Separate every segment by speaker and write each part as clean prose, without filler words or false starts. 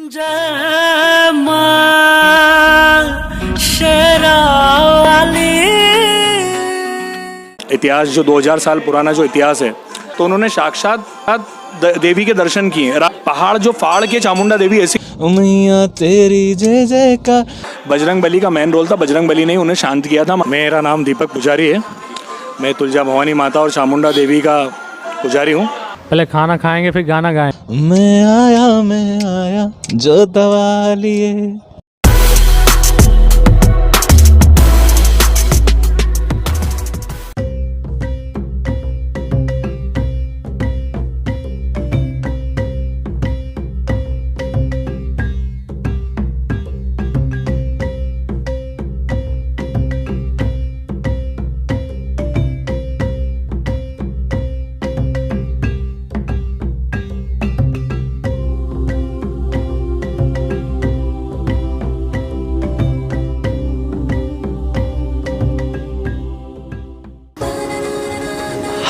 Speaker 1: जय मां शेरावाली।
Speaker 2: इतिहास जो 2000 साल पुराना जो इतिहास है, तो उन्होंने साक्षात देवी के दर्शन किए। पहाड़ जो फाड़ के चामुंडा देवी ऐसी
Speaker 3: मैया तेरी जय जय का।
Speaker 2: बजरंग बली का मेन रोल था, बजरंग बली ने उन्हें शांत किया था। मेरा नाम दीपक पुजारी है, मैं तुलजा भवानी माता और चामुंडा देवी का पुजारी हूँ।
Speaker 4: पहले खाना खाएंगे फिर गाना गाएं।
Speaker 3: मैं आया जो दवा लिए।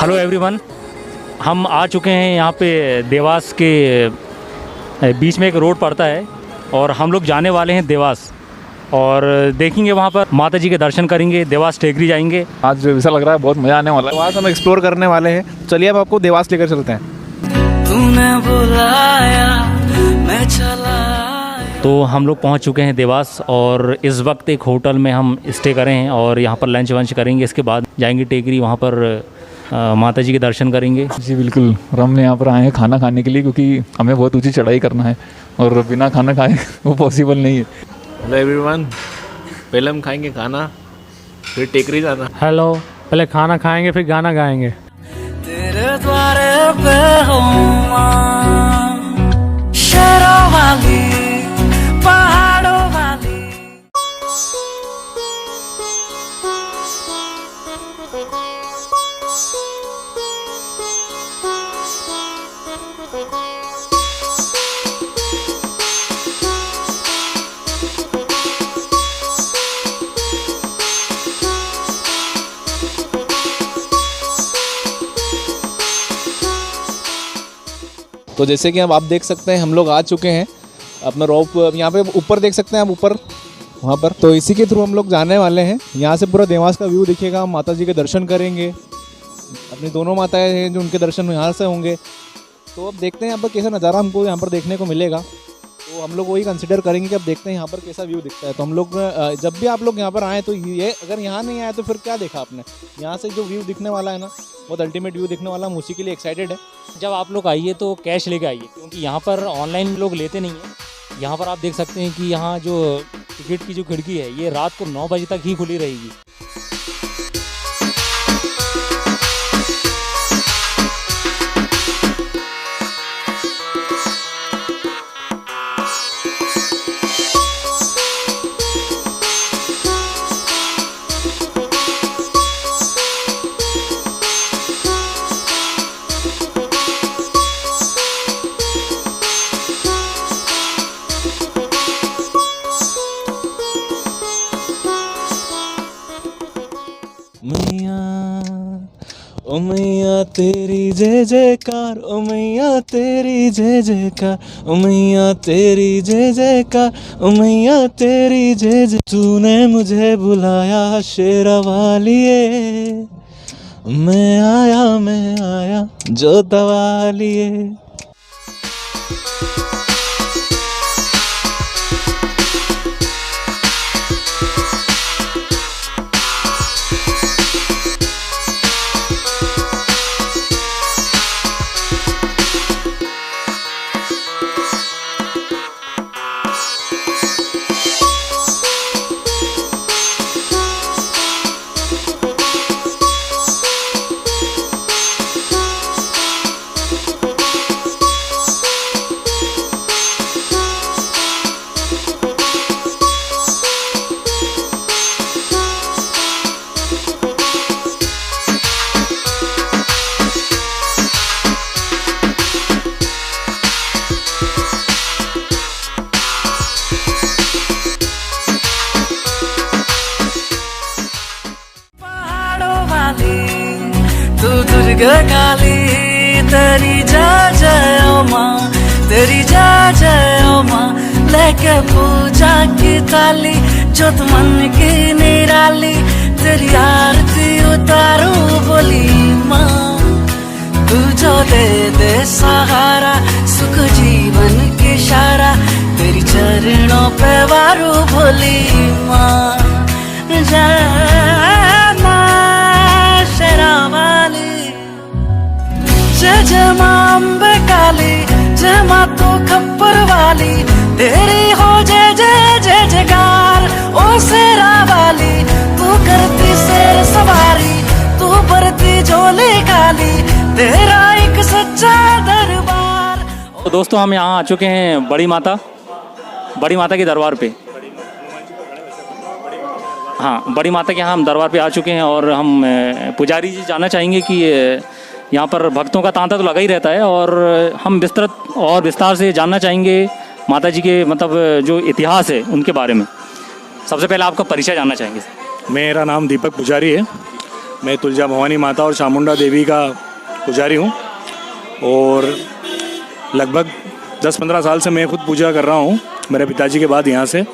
Speaker 4: हेलो एवरीवन, हम आ चुके हैं यहाँ पे देवास के बीच में एक रोड पड़ता है और हम लोग जाने वाले हैं देवास और देखेंगे वहाँ पर माता जी के दर्शन करेंगे, देवास टेकरी जाएंगे।
Speaker 5: आज ऐसा लग रहा है बहुत मज़ा आने वाला है। देवास हम एक्सप्लोर करने वाले हैं। चलिए अब आपको देवास लेकर चलते हैं।
Speaker 1: तूने बुलाया मैं चला।
Speaker 4: तो हम लोग पहुँच चुके हैं देवास और इस वक्त एक होटल में हम स्टे करें हैं और यहाँ पर लंच वंच करेंगे। इसके बाद जाएंगे टेकरी, वहाँ पर माता जी के दर्शन करेंगे।
Speaker 5: जी बिल्कुल, हम यहाँ पर आए हैं खाना खाने के लिए, क्योंकि हमें बहुत ऊंची चढ़ाई करना है और बिना खाना खाए वो पॉसिबल नहीं है।
Speaker 6: हेलो एवरीवन, पहले हम खाएंगे खाना फिर टेकरी जाना।
Speaker 4: हेलो, पहले खाना खाएंगे फिर गाना गाएंगे।
Speaker 1: तेरे द्वारे पे हूँ मां शेरावाली, पहाड़ों वाली।
Speaker 5: तो जैसे कि अब आप देख सकते हैं हम लोग आ चुके हैं अपना रोप, यहाँ पे ऊपर देख सकते हैं आप, ऊपर वहाँ पर। तो इसी के थ्रू हम लोग जाने वाले हैं। यहाँ से पूरा देवास का व्यू दिखेगा, हम माता जी के दर्शन करेंगे। अपनी दोनों माताएं हैं जो उनके दर्शन यहाँ से होंगे। तो अब देखते हैं यहाँ पर कैसा नज़ारा हमको यहाँ पर देखने को मिलेगा। तो हम लोग वही कंसिडर करेंगे कि अब देखते हैं यहाँ पर कैसा व्यू दिखता है। तो हम लोग जब भी आप लोग यहाँ पर आएँ तो ये, अगर यहाँ नहीं आए तो फिर क्या देखा आपने। यहाँ से जो व्यू दिखने वाला है ना, बहुत अल्टीमेट व्यू दिखने वाला, हम उसी के लिए एक्साइटेड है।
Speaker 4: जब आप लोग आइए तो कैश लेके आइए, क्योंकि यहाँ पर ऑनलाइन लोग लेते नहीं हैं। यहाँ पर आप देख सकते हैं कि यहाँ जो टिकट की जो खिड़की है ये रात को 9 बजे तक ही खुली रहेगी।
Speaker 3: ओ मैया तेरी जय जयकार, ओ मैया तेरी जय जयकार, ओ मैया तेरी जय जयकार, ओ मैया तेरी जय जय। तूने मुझे बुलाया शेरावालिए, मैं आया जो दवा लिए।
Speaker 1: तू दुर्गा काली, तेरी जय जय ओ माँ, तेरी जय जय ओ माँ। के पूजा की थाली जो तुम मन की निराली तेरी आरती उतारू बोली माँ तू जो दे सहारा सुख जीवन की इशारा तेरी चरणों पे वारू भोली माँ जय माँ शेरावाली जय जय माँ अम्बे काली जय माँ तो खप्पर वाली तेरी हो जय जय जय जयकार ओ शेरा वाली तू करती शेर सवारी तू भरती झोली काली तेरा एक सच्चा दरबार।
Speaker 4: तो दोस्तों हम यहाँ आ चुके हैं बड़ी माता के दरबार पे। हाँ, बड़ी माता के यहाँ हम दरबार पे आ चुके हैं और हम पुजारी जी जानना चाहेंगे कि यहाँ पर भक्तों का तांता तो लगा ही रहता है और हम विस्तृत और विस्तार से जानना चाहेंगे माता जी के मतलब जो इतिहास है उनके बारे में। सबसे पहले आपका परिचय जानना चाहेंगे।
Speaker 2: मेरा नाम दीपक पुजारी है। मैं तुलजा भवानी माता और चामुंडा देवी का पुजारी हूँ और लगभग 10-15 साल से मैं खुद पूजा कर रहा हूँ मेरे पिताजी के बाद यहाँ से।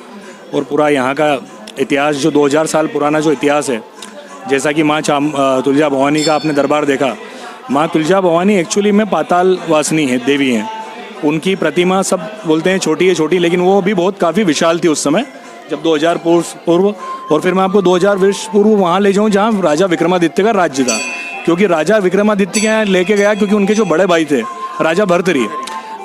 Speaker 2: और पूरा यहाँ का इतिहास जो 2000 साल पुराना जो इतिहास है, जैसा कि माँ तुलजा भवानी का आपने दरबार देखा, माँ तुलजा भवानी एक्चुअली में पाताल वासिनी है, देवी हैं। उनकी प्रतिमा सब बोलते हैं छोटी है छोटी, लेकिन वो भी बहुत काफ़ी विशाल थी उस समय जब 2000 पूर्व। और फिर मैं आपको 2000 वर्ष पूर्व वहाँ ले जाऊँ जहाँ राजा विक्रमादित्य का राज्य था, क्योंकि राजा विक्रमादित्य के यहाँ लेके गया क्योंकि उनके जो बड़े भाई थे राजा भर्तरी,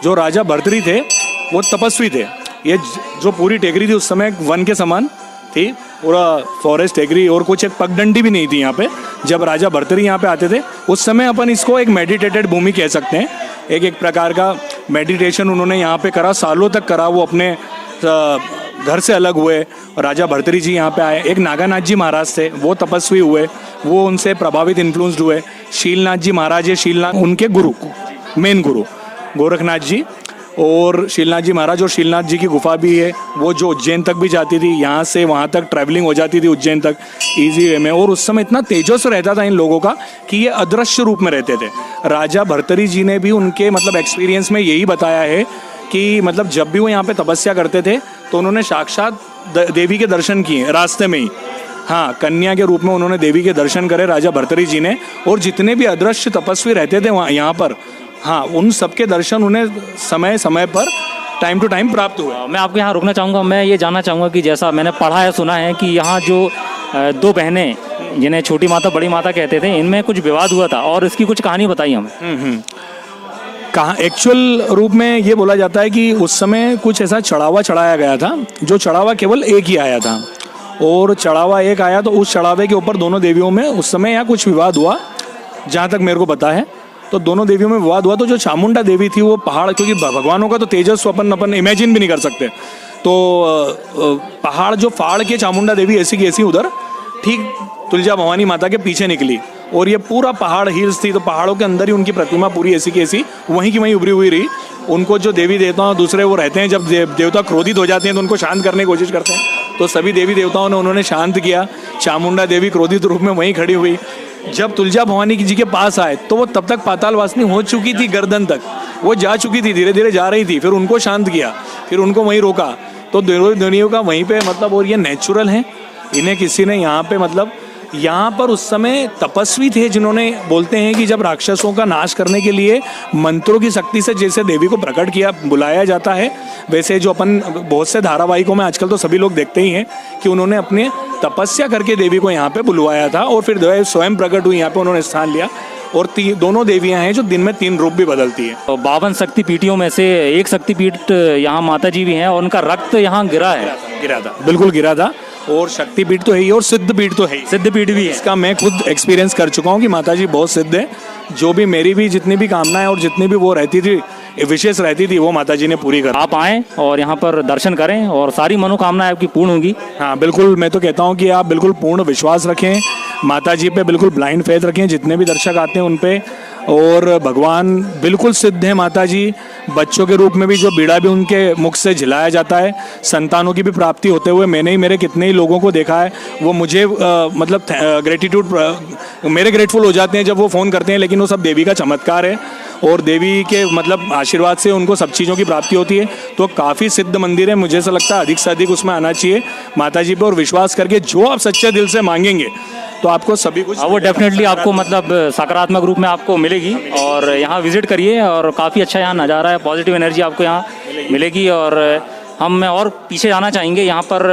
Speaker 2: जो राजा भर्तरी थे वो तपस्वी थे। ये जो पूरी टेकरी थी उस समय एक वन के समान थी, पूरा फॉरेस्ट टेकरी, और कुछ एक पगडंडी भी नहीं थी यहाँ पे। जब राजा भर्तरी यहाँ पे आते थे उस समय अपन इसको एक मेडिटेटेड भूमि कह सकते हैं। एक प्रकार का मेडिटेशन उन्होंने यहाँ पे करा, सालों तक करा। वो अपने घर से अलग हुए और राजा भर्तरी जी यहाँ पे आए। एक नागानाथ जी महाराज थे, वो तपस्वी हुए, वो उनसे प्रभावित इन्फ्लुएंस्ड हुए। शीलनाथ जी महाराज, ये शीलनाथ उनके गुरु, मेन गुरु गोरखनाथ जी और शीलनाथ जी महाराज। और शीलनाथ जी की गुफा भी है, वो जो उज्जैन तक भी जाती थी, यहाँ से वहाँ तक ट्रैवलिंग हो जाती थी उज्जैन तक ईजी वे में। और उस समय इतना तेजस्व रहता था इन लोगों का कि ये अदृश्य रूप में रहते थे। राजा भर्तरी जी ने भी उनके मतलब एक्सपीरियंस में यही बताया है कि मतलब जब भी वो यहाँ पे तपस्या करते थे तो उन्होंने साक्षात देवी के दर्शन किए रास्ते में ही। हाँ, कन्या के रूप में उन्होंने देवी के दर्शन करे राजा भर्तरी जी ने। और जितने भी अदृश्य तपस्वी रहते थे वहाँ यहाँ पर, हाँ, उन सबके दर्शन उन्हें समय समय पर टाइम टू टाइम प्राप्त हुआ।
Speaker 4: मैं आपको यहाँ रुकना चाहूँगा। मैं ये जानना चाहूँगा कि जैसा मैंने पढ़ा है सुना है कि यहाँ जो दो बहनें जिन्हें छोटी माता बड़ी माता कहते थे, इनमें कुछ विवाद हुआ था और इसकी कुछ कहानी बताई हमें।
Speaker 2: कहाँ एक्चुअल रूप में ये बोला जाता है कि उस समय कुछ ऐसा चढ़ावा चढ़ाया गया था, जो चढ़ावा केवल एक ही आया था। और चढ़ावा एक आया तो उस चढ़ावे के ऊपर दोनों देवियों में उस समय यहाँ कुछ विवाद हुआ, जहाँ तक मेरे को पता है। तो दोनों देवियों में विवाद हुआ। तो जो चामुंडा देवी थी वो पहाड़, क्योंकि भगवानों का तो तेजस्व अपन इमेजिन भी नहीं कर सकते, तो पहाड़ जो फाड़ के चामुंडा देवी ऐसी की ऐसी उधर ठीक तुलजा भवानी माता के पीछे निकली। और ये पूरा पहाड़ हिल्स थी, तो पहाड़ों के अंदर ही उनकी प्रतिमा पूरी ऐसी की ऐसी वहीं की वहीं उभरी हुई रही। उनको जो देवी देवता दूसरे वो रहते हैं, जब देवता क्रोधित हो जाते हैं तो उनको शांत करने की कोशिश करते हैं। तो सभी देवी देवताओं ने उन्होंने शांत किया। चामुंडा देवी क्रोधित रूप में वहीं खड़ी हुई। जब तुलजा भवानी जी के पास आए तो वो तब तक पाताल वासिनी हो चुकी थी, गर्दन तक वो जा चुकी थी, धीरे धीरे जा रही थी। फिर उनको शांत किया, फिर उनको वहीं रोका। तो दुनिया का वहीं पे मतलब, और ये नेचुरल है, इन्हें किसी ने यहाँ पे मतलब यहाँ पर उस समय तपस्वी थे जिन्होंने बोलते हैं कि जब राक्षसों का नाश करने के लिए मंत्रों की शक्ति से जैसे देवी को प्रकट किया बुलाया जाता है, वैसे जो अपन बहुत से धारावाहिकों में आजकल तो सभी लोग देखते ही हैं कि उन्होंने अपने तपस्या करके देवी को यहाँ पे बुलवाया था और फिर देवी स्वयं प्रकट हुई, यहाँ पे उन्होंने स्थान लिया। और दोनों देवियाँ हैं जो दिन में 3 रूप भी बदलती है।
Speaker 4: तो 52 शक्तिपीठियों में से एक शक्तिपीठ यहाँ माता जी भी हैं और उनका रक्त यहाँ गिरा
Speaker 2: था, बिल्कुल गिरा था। और शक्तिपीठ तो है ही और सिद्धपीठ तो है ही,
Speaker 4: सिद्धपीठ भी है।
Speaker 2: इसका मैं खुद एक्सपीरियंस कर चुका हूँ कि माता जी बहुत सिद्ध है। जो भी मेरी भी जितनी भी कामनाएं और जितनी भी वो रहती थी, विशेष रहती थी, वो माता जी ने पूरी कर।
Speaker 4: आप आएँ और यहाँ पर दर्शन करें और सारी मनोकामनाएं आपकी पूर्ण होंगी।
Speaker 2: हाँ बिल्कुल, मैं तो कहता हूँ कि आप बिल्कुल पूर्ण विश्वास रखें माता जी पे, बिल्कुल ब्लाइंड फेथ रखें जितने भी दर्शक आते हैं उन पे। और भगवान बिल्कुल सिद्ध है माता जी। बच्चों के रूप में भी जो बीड़ा भी उनके मुख से झिलाया जाता है, संतानों की भी प्राप्ति होते हुए मैंने ही मेरे कितने ही लोगों को देखा है। वो मुझे मतलब ग्रेटिट्यूड मेरे ग्रेटफुल हो जाते हैं जब वो फ़ोन करते हैं, लेकिन वो सब देवी का चमत्कार है। और देवी के मतलब आशीर्वाद से उनको सब चीज़ों की प्राप्ति होती है। तो काफ़ी सिद्ध मंदिर है, मुझे ऐसा लगता है अधिक से अधिक उसमें आना चाहिए माता जी पे, और विश्वास करके जो आप सच्चे दिल से मांगेंगे तो आपको सभी कुछ
Speaker 4: वो डेफिनेटली आपको मतलब सकारात्मक रूप में आपको मिलेगी। और यहाँ विजिट करिए, और काफ़ी अच्छा यहाँ नज़ारा है, पॉजिटिव एनर्जी आपको यहाँ मिलेगी। और हम और पीछे जाना चाहेंगे, यहाँ पर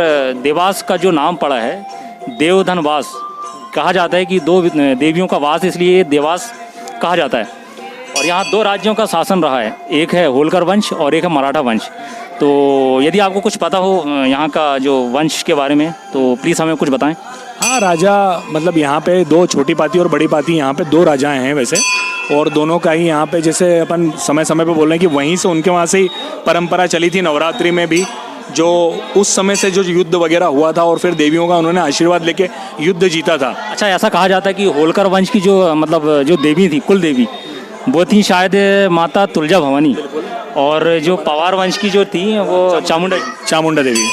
Speaker 4: देवास का जो नाम पड़ा है देवधन वास, कहा जाता है कि 2 देवियों का वास, इसलिए देवास कहा जाता है। और यहाँ 2 राज्यों का शासन रहा है, एक है होलकर वंश और एक है मराठा वंश। तो यदि आपको कुछ पता हो यहाँ का जो वंश के बारे में तो प्लीज़ हमें कुछ बताएं।
Speaker 2: हाँ, राजा मतलब यहाँ पे 2 छोटी पाती और बड़ी पाती, यहाँ पे 2 राजाएं हैं वैसे, और दोनों का ही यहाँ पे जैसे अपन समय समय पे बोल रहे हैं कि वहीं से उनके वहाँ से ही परंपरा चली थी। नवरात्रि में भी जो उस समय से जो युद्ध वगैरह हुआ था, और फिर देवियों का उन्होंने आशीर्वाद लेके युद्ध जीता था।
Speaker 4: अच्छा, ऐसा कहा जाता है कि होलकर वंश की जो मतलब जो देवी थी, कुल देवी, वो थी शायद माता तुलजा भवानी, और जो पवार वंश की जो थी वो चामुंडा देवी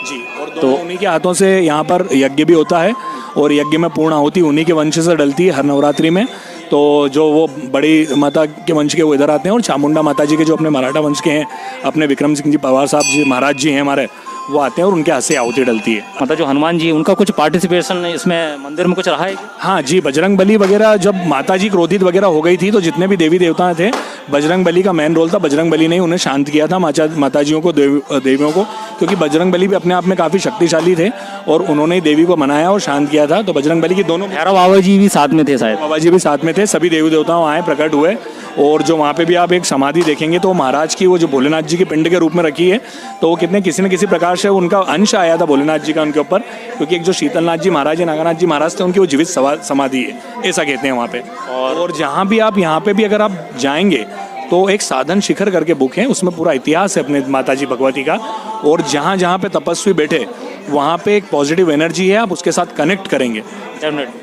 Speaker 2: जी। और तो उन्हीं के हाथों से यहाँ पर यज्ञ भी होता है, और यज्ञ में पूर्ण आहुति उन्हीं के वंश से डलती है हर नवरात्रि में। तो जो वो बड़ी माता के वंश के वो इधर आते हैं, और चामुंडा माता जी के जो अपने मराठा वंश के हैं, अपने विक्रम सिंह जी पवार साहब जी महाराज जी हैं हमारे, वो आते हैं और उनके हाथ से आहुति डलती है।
Speaker 4: मतलब जो हनुमान जी, उनका कुछ पार्टिसिपेशन इसमें मंदिर में कुछ रहा है?
Speaker 2: हाँ जी, बजरंग बली वगैरह, जब माता जी क्रोधित वगैरह हो गई थी तो जितने भी देवी देवता थे, बजरंग बली का मेन रोल था। बजरंग बली ने उन्हें शांत किया था माताजियों को, देवियों को, क्योंकि बजरंग बली भी अपने आप में काफ़ी शक्तिशाली थे, और उन्होंने देवी को मनाया और शांत किया था। तो बजरंग बली की दोनों,
Speaker 4: भैरव बाबा जी भी साथ में थे शायद,
Speaker 2: बाबा जी भी साथ में थे, सभी देवी देवता आए, प्रकट हुए। और जो वहाँ पे भी आप एक समाधि देखेंगे तो महाराज की वो जो भोलेनाथ जी के पिंड के रूप में रखी है, तो वो कितने किसी न किसी प्रकार से उनका अंश आया था भोलेनाथ जी का उनके ऊपर, क्योंकि एक जो शीतलनाथ जी महाराज है, नागानाथ जी महाराज थे, उनकी वो जीवित समाधि है, ऐसा कहते हैं वहाँ पे। और जहाँ भी आप यहाँ पे भी अगर आप जाएंगे तो एक साधन शिखर करके बुक है, उसमें पूरा इतिहास है अपने माता जी भगवती का, और जहाँ जहाँ पे तपस्वी बैठे वहाँ पे एक पॉजिटिव एनर्जी है, आप उसके साथ कनेक्ट करेंगे।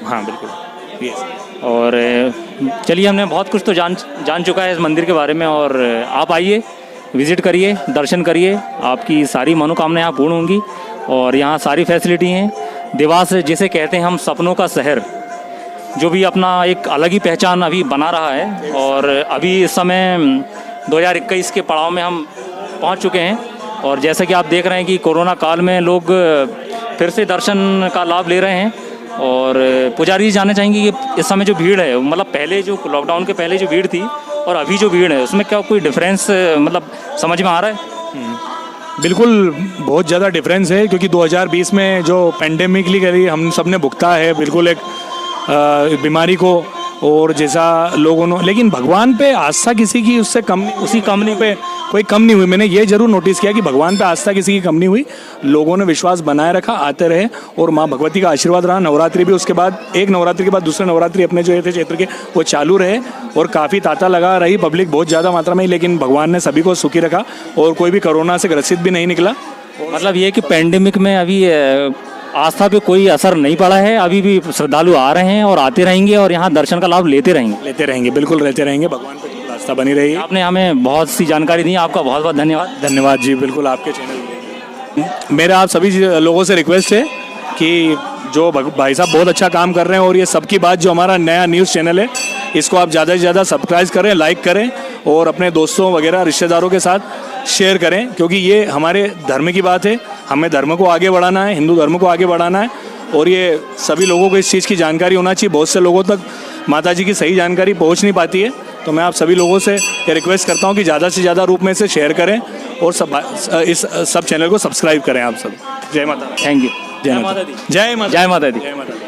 Speaker 2: हाँ बिल्कुल, यस।
Speaker 4: और चलिए, हमने बहुत कुछ तो जान चुका है इस मंदिर के बारे में, और आप आइए, विज़िट करिए, दर्शन करिए, आपकी सारी मनोकामनाएं यहाँ पूर्ण होंगी। और यहाँ सारी फैसिलिटी हैं। देवास जिसे कहते हैं हम सपनों का शहर, जो भी अपना एक अलग ही पहचान अभी बना रहा है। और अभी इस समय 2021 के पड़ाव में हम पहुँच चुके हैं, और जैसा कि आप देख रहे हैं कि कोरोना काल में लोग फिर से दर्शन का लाभ ले रहे हैं। और पुजारी जी जानना चाहेंगे कि इस समय जो भीड़ है, मतलब पहले जो लॉकडाउन के पहले जो भीड़ थी और अभी जो भीड़ है, उसमें क्या कोई डिफरेंस मतलब समझ में आ रहा है?
Speaker 2: बिल्कुल बहुत ज़्यादा डिफरेंस है, क्योंकि 2020 में जो पेंडेमिकली करी हम सब ने भुगता है बिल्कुल एक बीमारी को, और जैसा लोगों ने, लेकिन भगवान पे आस्था किसी की उससे कम, उसी कमनी पे कोई कम नहीं हुई। मैंने ये जरूर नोटिस किया कि भगवान पे आस्था किसी की कम नहीं हुई, लोगों ने विश्वास बनाए रखा, आते रहे, और माँ भगवती का आशीर्वाद रहा। नवरात्रि भी उसके बाद, एक नवरात्रि के बाद दूसरे नवरात्रि अपने जो थे चैत्र के, वो चालू रहे, और काफ़ी तांता लगा रही पब्लिक बहुत ज़्यादा मात्रा में, लेकिन भगवान ने सभी को सुखी रखा, और कोई भी कोरोना से ग्रसित भी नहीं निकला।
Speaker 4: मतलब ये कि पेंडेमिक में अभी आस्था पे कोई असर नहीं पड़ा है, अभी भी श्रद्धालु आ रहे हैं और आते रहेंगे, और यहाँ दर्शन का लाभ लेते रहेंगे। बिल्कुल रहते रहेंगे, भगवान पे आस्था बनी रही। आपने हमें बहुत सी जानकारी दी, आपका बहुत बहुत
Speaker 2: धन्यवाद जी। बिल्कुल, आपके चैनल मेरा आप सभी लोगों से रिक्वेस्ट है कि जो भाई साहब बहुत अच्छा काम कर रहे हैं, और ये सबकी बात जो हमारा नया न्यूज़ चैनल है, इसको आप ज़्यादा से ज़्यादा सब्सक्राइब करें, लाइक करें, और अपने दोस्तों वगैरह रिश्तेदारों के साथ शेयर करें, क्योंकि ये हमारे धर्म की बात है, हमें धर्म को आगे बढ़ाना है, हिंदू धर्म को आगे बढ़ाना है, और ये सभी लोगों को इस चीज़ की जानकारी होना चाहिए। बहुत से लोगों तक माता जी की सही जानकारी पहुंच नहीं पाती है, तो मैं आप सभी लोगों से ये रिक्वेस्ट करता हूं कि ज़्यादा से ज़्यादा रूप में इसे शेयर करें, और इस सब चैनल को सब्सक्राइब करें आप सब। जय माता।
Speaker 4: Thank you.
Speaker 2: जय माता दी। जय माता दी।
Speaker 4: जय माता दी।
Speaker 2: जय माता दी।